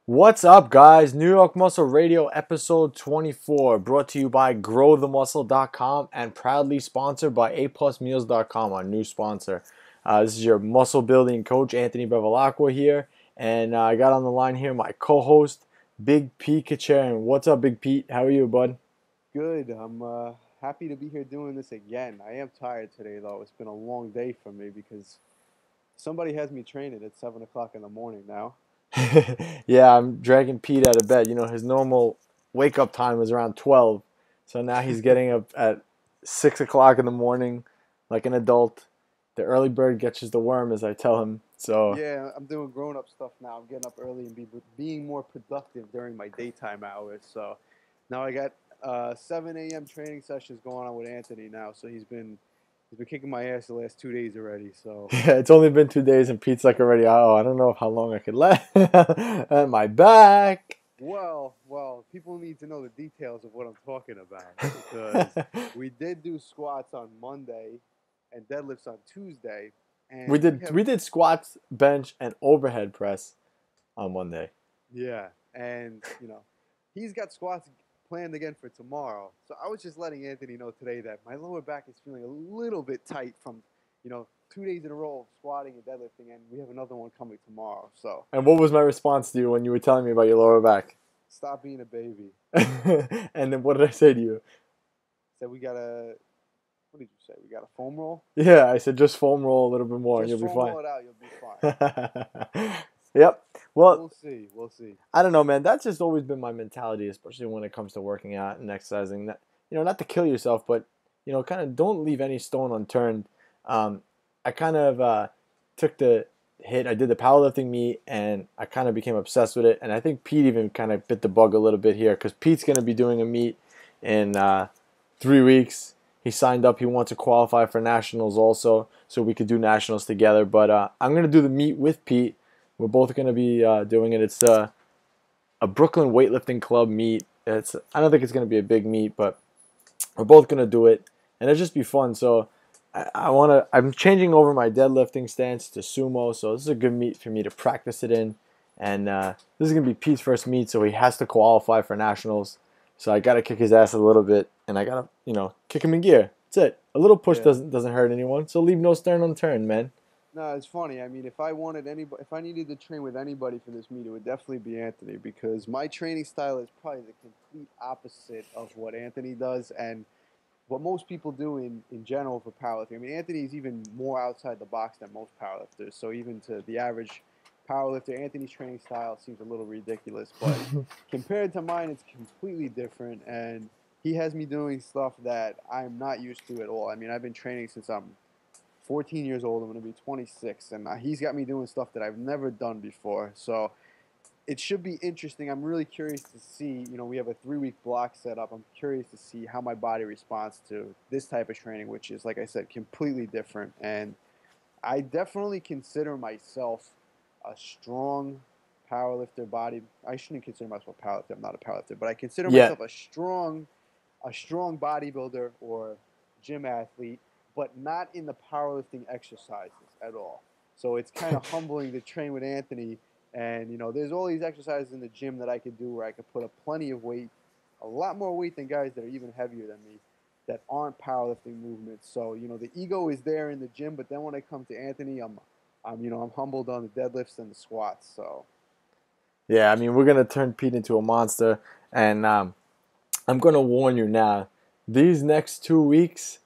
What's up, guys? New York Muscle Radio episode 24, brought to you by growthemuscle.com and proudly sponsored by aplusmeals.com, our new sponsor. This is your muscle building coach, Anthony Bevilacqua here, and I got on the line here my co-host, Big Pete Kacharin. What's up, Big Pete? How are you, bud? Good. I'm happy to be here doing this again. I am tired today, though. It's been a long day for me because somebody has me training at 7 o'clock in the morning now. Yeah, I'm dragging Pete out of bed. You know, his normal wake-up time is around 12, so now he's getting up at 6 o'clock in the morning like an adult. The early bird catches the worm, as I tell him. So Yeah, I'm doing grown-up stuff now. I'm getting up early and being more productive during my daytime hours. So now I got 7 a.m. training sessions going on with Anthony now. So he's been kicking my ass the last 2 days already. So yeah, it's only been 2 days, and Pete's like already, oh, I don't know how long I could let at my back. well, people need to know the details of what I'm talking about because we did do squats on Monday and deadlifts on Tuesday, we and we did have we did squats, bench, and overhead press on Monday. yeah, and he's got squats planned again for tomorrow. So I was just letting Anthony know today that my lower back is feeling a little bit tight from 2 days in a row of squatting and deadlifting, and we have another one coming tomorrow. So And what was my response to you when you were telling me about your lower back? stop being a baby. And then what did I say to you? Said we gotta. What did you say? We got a foam roll. Yeah, I said just foam roll a little bit more and Just you'll be foam fine. roll it out. You'll be fine. Yep. Well, We'll see. We'll see. I don't know, man. That's just always been my mentality, especially when it comes to working out and exercising. That not to kill yourself, but kind of don't leave any stone unturned. I kind of took the hit. I did the powerlifting meet, and I kind of became obsessed with it. And I think Pete even kind of bit the bug a little bit here because Pete's going to be doing a meet in 3 weeks. He signed up. He wants to qualify for nationals also, so we could do nationals together. But I'm going to do the meet with Pete. We're both going to be doing it. It's a Brooklyn weightlifting club meet. I don't think it's going to be a big meet, but we're both going to do it, and it'll just be fun. So I'm changing over my deadlifting stance to sumo, so this is a good meet for me to practice it in. And this is going to be Pete's first meet, so he has to qualify for nationals. So I got to kick his ass a little bit, and I got to, kick him in gear. That's it. A little push Yeah. doesn't hurt anyone, so leave no stone unturned, man. No, it's funny. I mean, if I needed to train with anybody for this meet, it would definitely be Anthony because my training style is probably the complete opposite of what Anthony does and what most people do in general for powerlifting. I mean, Anthony's even more outside the box than most powerlifters. So even to the average powerlifter, Anthony's training style seems a little ridiculous. But compared to mine, it's completely different. And he has me doing stuff that I'm not used to at all. I mean, I've been training since I'm 14 years old. I'm going to be 26. And he's got me doing stuff that I've never done before. So it should be interesting. I'm really curious to see, we have a 3-week block set up. I'm curious to see how my body responds to this type of training, which is, like I said, completely different. And I definitely consider myself a strong powerlifter body. I shouldn't consider myself a powerlifter. I'm not a powerlifter, but I consider Yeah. myself a strong bodybuilder or gym athlete, but not in the powerlifting exercises at all. So it's kind of humbling to train with Anthony. And, there's all these exercises in the gym that I could do where I could put up plenty of weight, a lot more weight than guys that are even heavier than me that aren't powerlifting movements. So, the ego is there in the gym, but then when I come to Anthony, I'm humbled on the deadlifts and the squats. So, Yeah, I mean, we're going to turn Pete into a monster, and I'm going to warn you now. These next 2 weeks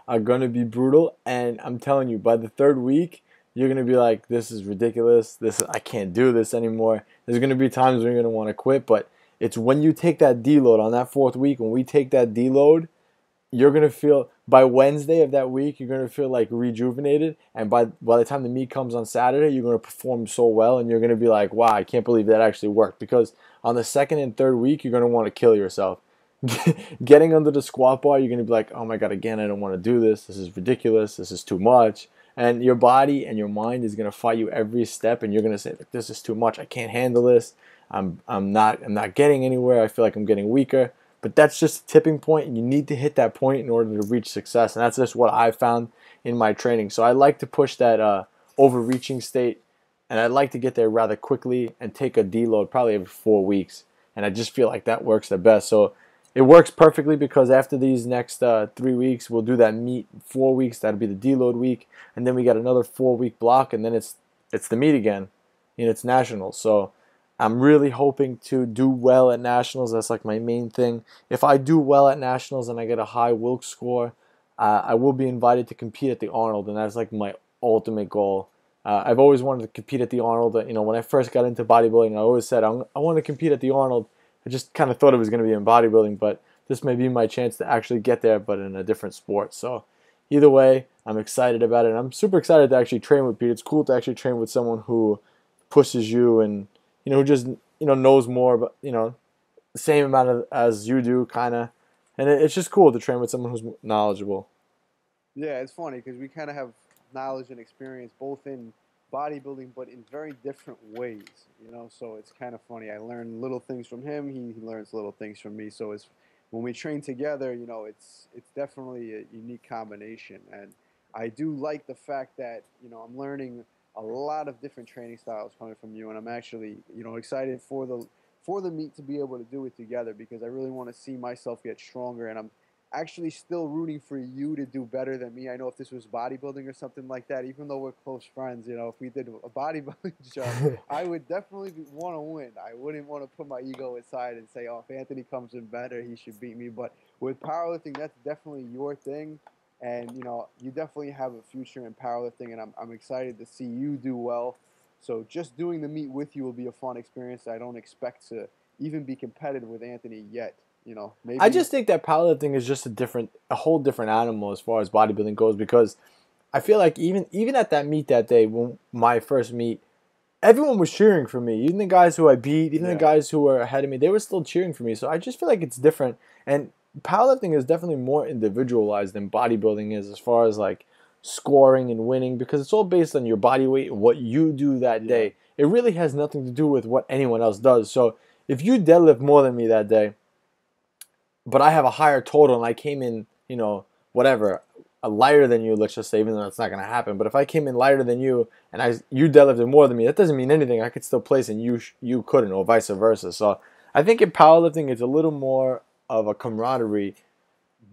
are going to be brutal, and I'm telling you, by the third week, you're going to be like, this is ridiculous. I can't do this anymore. There's going to be times when you're going to want to quit, but it's when you take that deload on that fourth week, when we take that deload, you're going to feel, by Wednesday of that week, you're going to feel like rejuvenated, and by the time the meet comes on Saturday, you're going to perform so well, and you're going to be like, wow, I can't believe that actually worked, because on the second and third week, you're going to want to kill yourself. Getting under the squat bar, you're going to be like, oh my God, again, I don't want to do this. This is ridiculous. This is too much. And your body and your mind is going to fight you every step, and you're going to say, this is too much. I can't handle this. I'm not getting anywhere. I feel like I'm getting weaker. But that's just a tipping point, and you need to hit that point in order to reach success. And that's just what I found in my training. So I like to push that overreaching state and I'd like to get there rather quickly and take a deload probably every 4 weeks. And I just feel like that works the best. So it works perfectly because after these next 3 weeks, we'll do that meet 4 weeks. That'll be the deload week, and then we got another 4 week block, and then it's the meet again. It's nationals. So I'm really hoping to do well at nationals. That's like my main thing. If I do well at nationals and I get a high Wilks score, I will be invited to compete at the Arnold, and that's like my ultimate goal. I've always wanted to compete at the Arnold. When I first got into bodybuilding, I always said I want to compete at the Arnold. I just kind of thought it was going to be in bodybuilding, but this may be my chance to actually get there, but in a different sport. So either way, I'm excited about it. And I'm super excited to actually train with Pete. It's cool to actually train with someone who pushes you and who just knows more, but the same amount as you do, kind of. And it's just cool to train with someone who's knowledgeable. Yeah, it's funny because we kind of have knowledge and experience both in bodybuilding, but in very different ways. So it's kind of funny. I learn little things from him. He learns little things from me. So it's when we train together, it's definitely a unique combination. And I do like the fact that I'm learning a lot of different training styles coming from you, and I'm actually excited for the meet to be able to do it together because I really want to see myself get stronger, and I'm actually still rooting for you to do better than me. I know if this was bodybuilding or something like that, even though we're close friends, if we did a bodybuilding show, I would definitely want to win. I wouldn't want to put my ego aside and say, oh, if Anthony comes in better, he should beat me. But with powerlifting, that's definitely your thing. And, you definitely have a future in powerlifting, and I'm excited to see you do well. So just doing the meet with you will be a fun experience. I don't expect to even be competitive with Anthony yet. I Maybe. just think that powerlifting is just a whole different animal as far as bodybuilding goes because I feel like even at that meet that day, when my first meet, everyone was cheering for me. Even the guys who I beat, even the Yeah. guys who were ahead of me, they were still cheering for me. So I just feel like it's different. And powerlifting is definitely more individualized than bodybuilding is as far as like scoring and winning because it's all based on your body weight and what you do that Yeah. day. It really has nothing to do with what anyone else does. So if you deadlift more than me that day, but I have a higher total and I came in, whatever, a lighter than you, let's just say, even though that's not going to happen. But if I came in lighter than you and you deadlifted more than me, that doesn't mean anything. I could still place and you couldn't, or vice versa. So I think in powerlifting, it's a little more of a camaraderie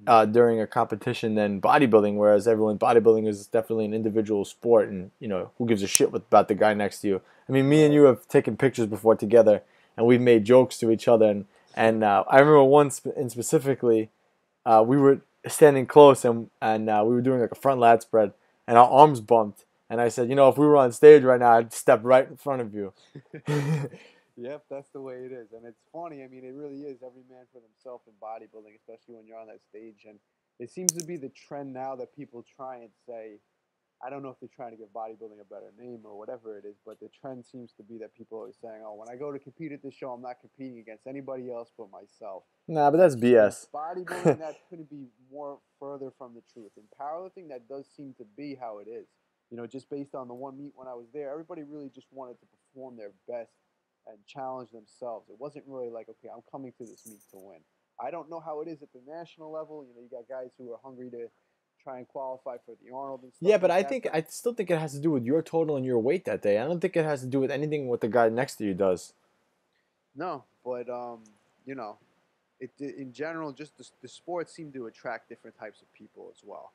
Mhm. during a competition than bodybuilding, whereas bodybuilding is definitely an individual sport, and who gives a shit about the guy next to you. I mean, me and Right. you have taken pictures before together, and we've made jokes to each other, and I remember once in specifically, we were standing close and we were doing like a front lat spread, and our arms bumped, and I said, if we were on stage right now, I'd step right in front of you. Yep, that's the way it is. And it's funny. I mean, it really is every man for themselves in bodybuilding, especially when you're on that stage. And it seems to be the trend now that people try and say, I don't know if they're trying to give bodybuilding a better name or whatever it is, but the trend seems to be that people are saying, oh, when I go to compete at this show, I'm not competing against anybody else but myself. Nah, but that's Which in BS. bodybuilding, that couldn't be more further from the truth. In powerlifting, that does seem to be how it is. Just based on the one meet when I was there, everybody really just wanted to perform their best and challenge themselves. It wasn't really like, okay, I'm coming to this meet to win. I don't know how it is at the national level. You got guys who are hungry to try and qualify for the Arnold and stuff Yeah, but like that. But I still think it has to do with your total and your weight that day. I don't think it has to do with anything what the guy next to you does. no, but you know, it in general, just the sports seem to attract different types of people as well.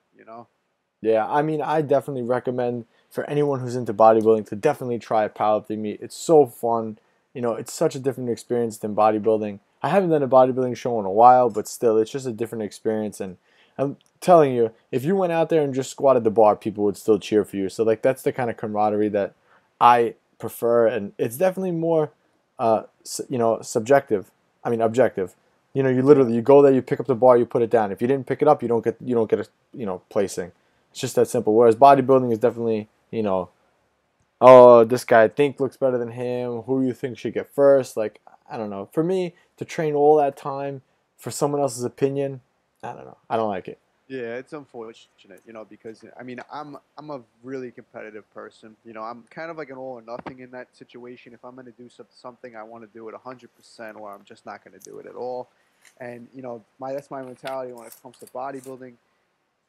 Yeah, I mean, I definitely recommend for anyone who's into bodybuilding to definitely try a powerlifting meet. It's so fun. It's such a different experience than bodybuilding. I haven't done a bodybuilding show in a while, but still, it's just a different experience. And I'm telling you, if you went out there and just squatted the bar, people would still cheer for you. So, like, that's the kind of camaraderie that I prefer. And it's definitely more, subjective. I mean, objective. You Yeah. literally, you go there, you pick up the bar, you put it down. If you didn't pick it up, you don't get a, placing. It's just that simple. Whereas bodybuilding is definitely, oh, this guy I think looks better than him. Who you think should get first? Like, I don't know. For me, to train all that time for someone else's opinion, I don't know. I don't like it. Yeah, it's unfortunate, because I mean, I'm a really competitive person. I'm kind of like an all or nothing in that situation. If I'm going to do something, I want to do it 100%, or I'm just not going to do it at all. And my that's my mentality when it comes to bodybuilding.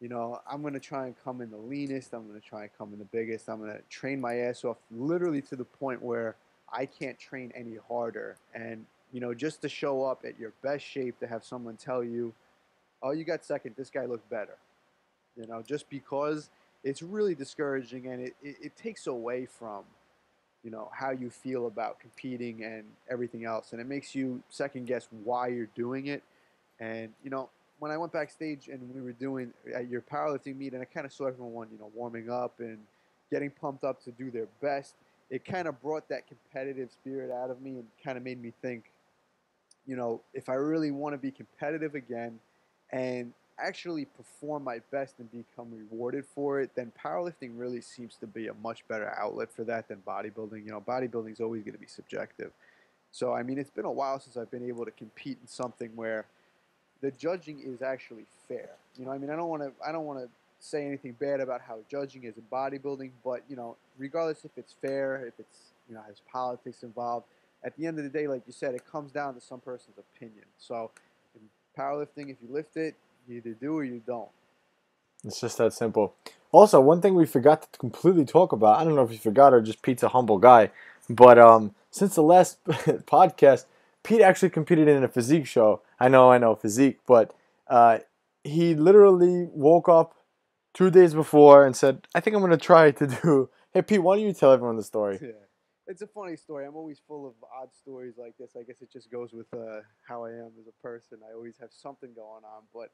You know, I'm going to try and come in the leanest. I'm going to try and come in the biggest. I'm going to train my ass off literally to the point where I can't train any harder. And, you know, just to show up at your best shape, to have someone tell you, oh, you got second, this guy looked better. You know, just because it's really discouraging, and it takes away from, you know, how you feel about competing and everything else. And it makes you second guess why you're doing it. And, you know, when I went backstage and we were doing at your powerlifting meet, and I kind of saw everyone, you know, warming up and getting pumped up to do their best, it kind of brought that competitive spirit out of me and kind of made me think, you know, if I really want to be competitive again and actually perform my best and become rewarded for it, then powerlifting really seems to be a much better outlet for that than bodybuilding. You know, bodybuilding is always going to be subjective. So, I mean, it's been a while since I've been able to compete in something where the judging is actually fair. You know, I mean, I don't want to say anything bad about how judging is in bodybuilding, but you know, regardless if it's fair, if it's, you know, has politics involved, at the end of the day, like you said, it comes down to some person's opinion. So, in powerlifting, if you lift it, you either do or you don't. It's just that simple. Also, one thing we forgot to completely talk about, I don't know if you forgot or just Pete's a humble guy, but since the last podcast, Pete actually competed in a physique show. I know, physique, but he literally woke up 2 days before and said, I think I'm going to try to do. Hey, Pete, why don't you tell everyone the story? Yeah. It's a funny story. I'm always full of odd stories like this. I guess it just goes with how I am as a person. I always have something going on. But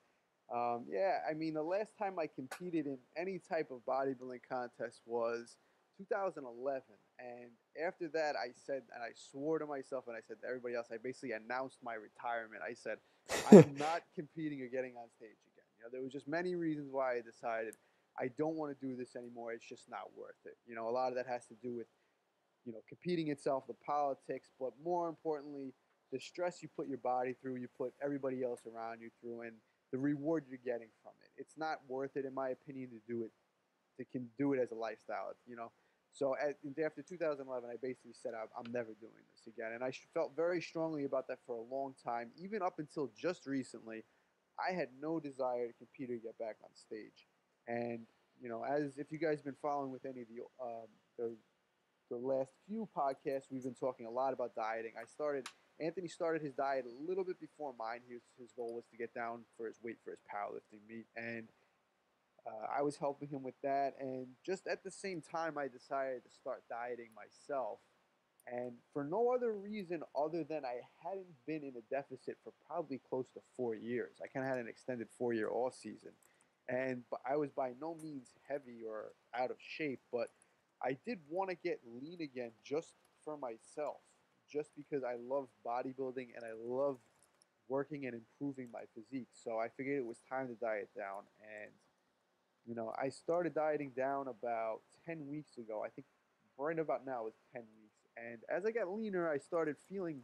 yeah, I mean, the last time I competed in any type of bodybuilding contest was 2011. And after that, I said, and I swore to myself and I said to everybody else, I basically announced my retirement. I said, I'm not competing or getting on stage again. You know, there was just many reasons why I decided I don't want to do this anymore. It's just not worth it. You know, a lot of that has to do with, you know, competing itself, the politics, but more importantly, the stress you put your body through, you put everybody else around you through, and the reward you're getting from it. It's not worth it, in my opinion, to do it, to can do it as a lifestyle, you know. So after 2011, I basically said I'm never doing this again, and I felt very strongly about that for a long time, even up until just recently. I had no desire to compete or get back on stage, and you know, as if you guys have been following with any of the last few podcasts, we've been talking a lot about dieting. Anthony started his diet a little bit before mine. His goal was to get down for his weight for his powerlifting meet, and I was helping him with that. And just at the same time, I decided to start dieting myself. And for no other reason other than I hadn't been in a deficit for probably close to 4 years. I kind of had an extended 4 year off season. And I was by no means heavy or out of shape, but I did want to get lean again just for myself, just because I love bodybuilding and I love working and improving my physique. So I figured it was time to diet down. And you know, I started dieting down about 10 weeks ago. I think right about now is 10 weeks. And as I got leaner, I started feeling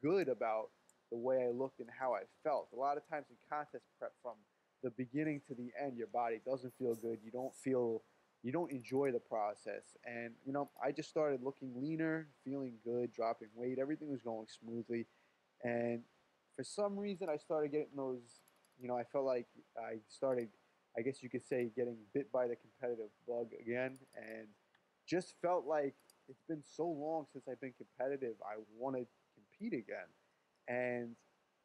good about the way I looked and how I felt. A lot of times in contest prep, from the beginning to the end, your body doesn't feel good. You don't enjoy the process. And, you know, I just started looking leaner, feeling good, dropping weight. Everything was going smoothly. And for some reason, I started getting those, you know, I felt like I started, I guess you could say, getting bit by the competitive bug again, and just felt like it's been so long since I've been competitive. I want to compete again. And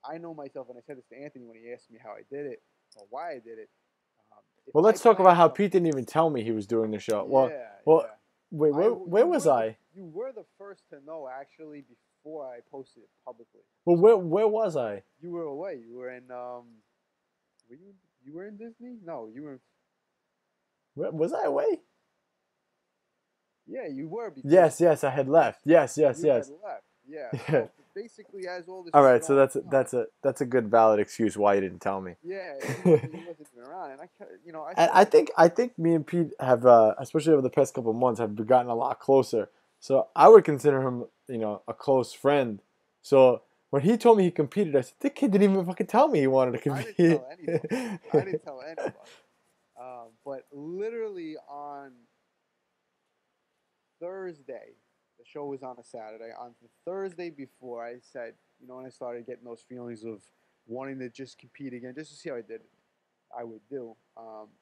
I know myself, and I said this to Anthony when he asked me how I did it or why I did it. If Well, I let's talk plan about how on, Pete didn't even tell me he was doing the show. yeah, Well, yeah. wait, where was I? You were the first to know actually before I posted it publicly. Well, So where was I? you were away. You were in you were in Disney? No, you were. Where, was I away? Yeah, you were because Yes, I had left. Yes, you had yes. left. Yeah. Yeah. So basically, as all this All was right, so going on, that's a good valid excuse why you didn't tell me. yeah, you wasn't even around, and you know, I And saw. I think me and Pete have, especially over the past couple of months, have gotten a lot closer. So I would consider him, a close friend. So when he told me he competed, I said, "This kid didn't even fucking tell me he wanted to I didn't compete." tell anybody. I didn't tell anybody. But literally on Thursday, the show was on a Saturday. On the Thursday before, I said, you know, when I started getting those feelings of wanting to just compete again, just to see how I did. I would do.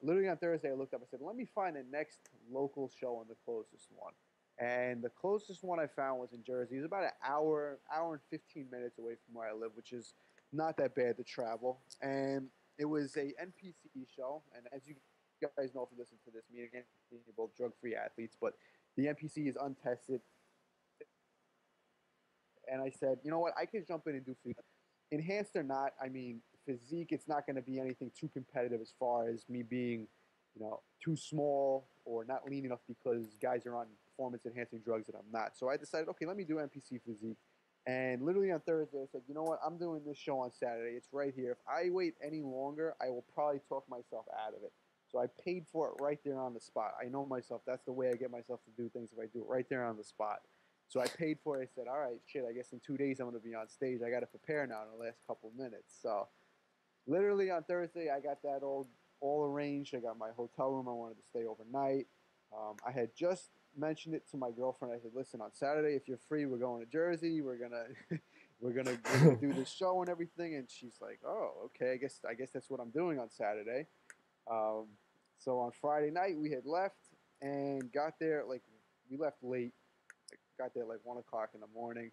Literally on Thursday, I looked up. I said, "Let me find the next local show and the closest one." And the closest one I found was in Jersey. It was about an hour and 15 minutes away from where I live, which is not that bad to travel. And it was a NPC show. And as you guys know, if you listen to this meeting, you're both drug-free athletes, but the NPC is untested. And I said, you know what? I could jump in and do physique. Enhanced or not, I mean, physique, it's not going to be anything too competitive as far as me being, too small or not lean enough because guys are on performance enhancing drugs that I'm not. So I decided, okay, let me do NPC physique. And literally on Thursday, I said, you know what? I'm doing this show on Saturday. It's right here. If I wait any longer, I will probably talk myself out of it. So I paid for it right there on the spot. I know myself. That's the way I get myself to do things if I do it right there on the spot. So I paid for it. I said, all right, shit, I guess in 2 days I'm going to be on stage. I got to prepare now in the last couple minutes. So literally on Thursday, I got that all arranged. I got my hotel room. I wanted to stay overnight. I had just mentioned it to my girlfriend. I said, listen, on Saturday, if you're free, we're going to Jersey. We're gonna we're gonna do this show and everything. And she's like, oh, okay. I guess that's what I'm doing on Saturday. Um, so on Friday night, we had left and got there. Like, we left late. Got there like 1 o'clock in the morning.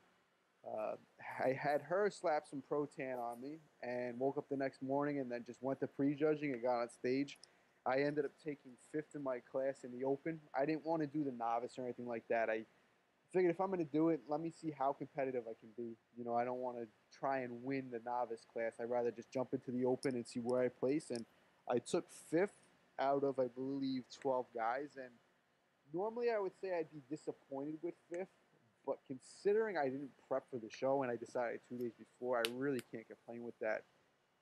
Uh, I had her slap some Protan on me and woke up the next morning and then just went to prejudging and got on stage. I ended up taking fifth in my class in the open. I didn't want to do the novice or anything like that. I figured if I'm going to do it, let me see how competitive I can be. I don't want to try and win the novice class. I'd rather just jump into the open and see where I place. And I took fifth out of, I believe, 12 guys. And normally I would say I'd be disappointed with fifth, but considering I didn't prep for the show and I decided 2 days before, I really can't complain with that.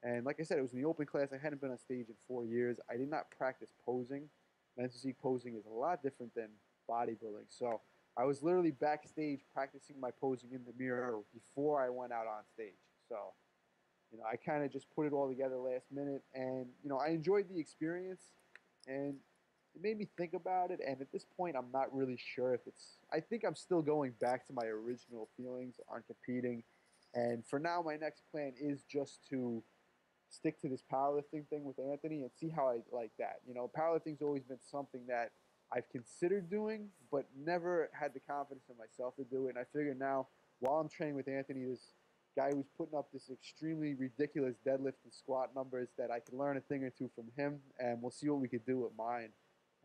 And like I said, it was in the open class. I hadn't been on stage in 4 years. I did not practice posing. Men's physique posing is a lot different than bodybuilding. So I was literally backstage practicing my posing in the mirror before I went out on stage. So, I kind of just put it all together last minute. And, I enjoyed the experience. And it made me think about it, and at this point, I'm not really sure if it's. I think I'm still going back to my original feelings on competing, and for now, my next plan is just to stick to this powerlifting thing with Anthony and see how I like that. Powerlifting's always been something that I've considered doing, but never had the confidence in myself to do it. And I figure now, while I'm training with Anthony, this guy who's putting up this extremely ridiculous deadlift and squat numbers, that I can learn a thing or two from him, and we'll see what we could do with mine.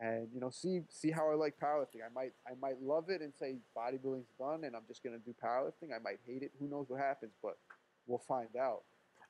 And see how I like powerlifting. I might love it and say bodybuilding's done, and I'm just gonna do powerlifting. I might hate it. Who knows what happens? But we'll find out.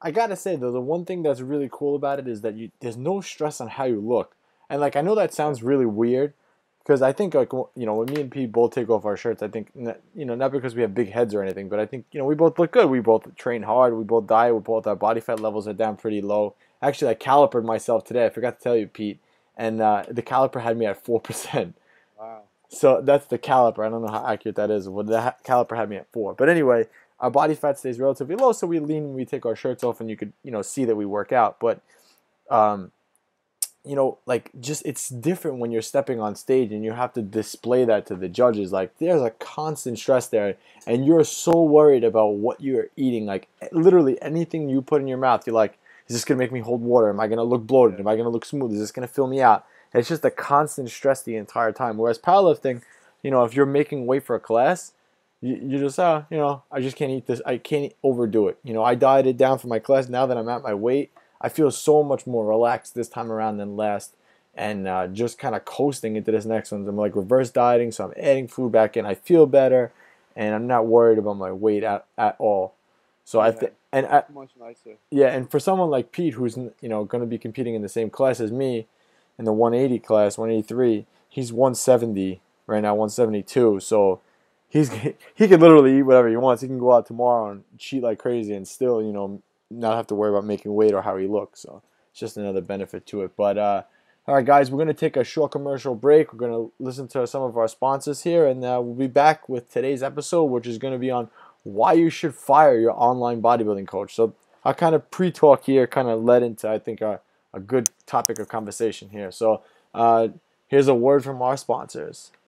I gotta say though, the one thing that's really cool about it is that there's no stress on how you look, and like I know that sounds really weird, because I think like when me and Pete both take off our shirts, I think not because we have big heads or anything, but I think we both look good. We both train hard. We both diet. We both our body fat levels are down pretty low. Actually, I calipered myself today. I forgot to tell you, Pete, and the caliper had me at 4%. Wow. So that's the caliper. I don't know how accurate that is. Well, the caliper had me at 4. But anyway, our body fat stays relatively low, so we lean when we take our shirts off, and you could see that we work out. But um, like just it's different when you're stepping on stage and you have to display that to the judges. Like there's a constant stress there, and you're so worried about what you're eating. Like literally anything you put in your mouth, you're like, is this gonna make me hold water? Am I gonna look bloated? Am I gonna look smooth? Is this gonna fill me out? And it's just a constant stress the entire time. Whereas powerlifting, if you're making weight for a class, you just I just can't eat this. I can't overdo it. I dieted down for my class. Now that I'm at my weight, I feel so much more relaxed this time around than last, and just kind of coasting into this next one. I'm like reverse dieting, so I'm adding food back in. I feel better, and I'm not worried about my weight at all. So Yeah, I think, and much nicer. yeah, and for someone like Pete, who's going to be competing in the same class as me, in the 180 class, 183, he's 170 right now, 172. So he can literally eat whatever he wants. He can go out tomorrow and cheat like crazy and still not have to worry about making weight or how he looks. So it's just another benefit to it. But all right, guys, we're gonna take a short commercial break. We're gonna listen to some of our sponsors here, and we'll be back with today's episode, which is gonna be on why you should fire your online bodybuilding coach. So our kind of pre-talk here kind of led into, I think, a good topic of conversation here. So here's a word from our sponsors.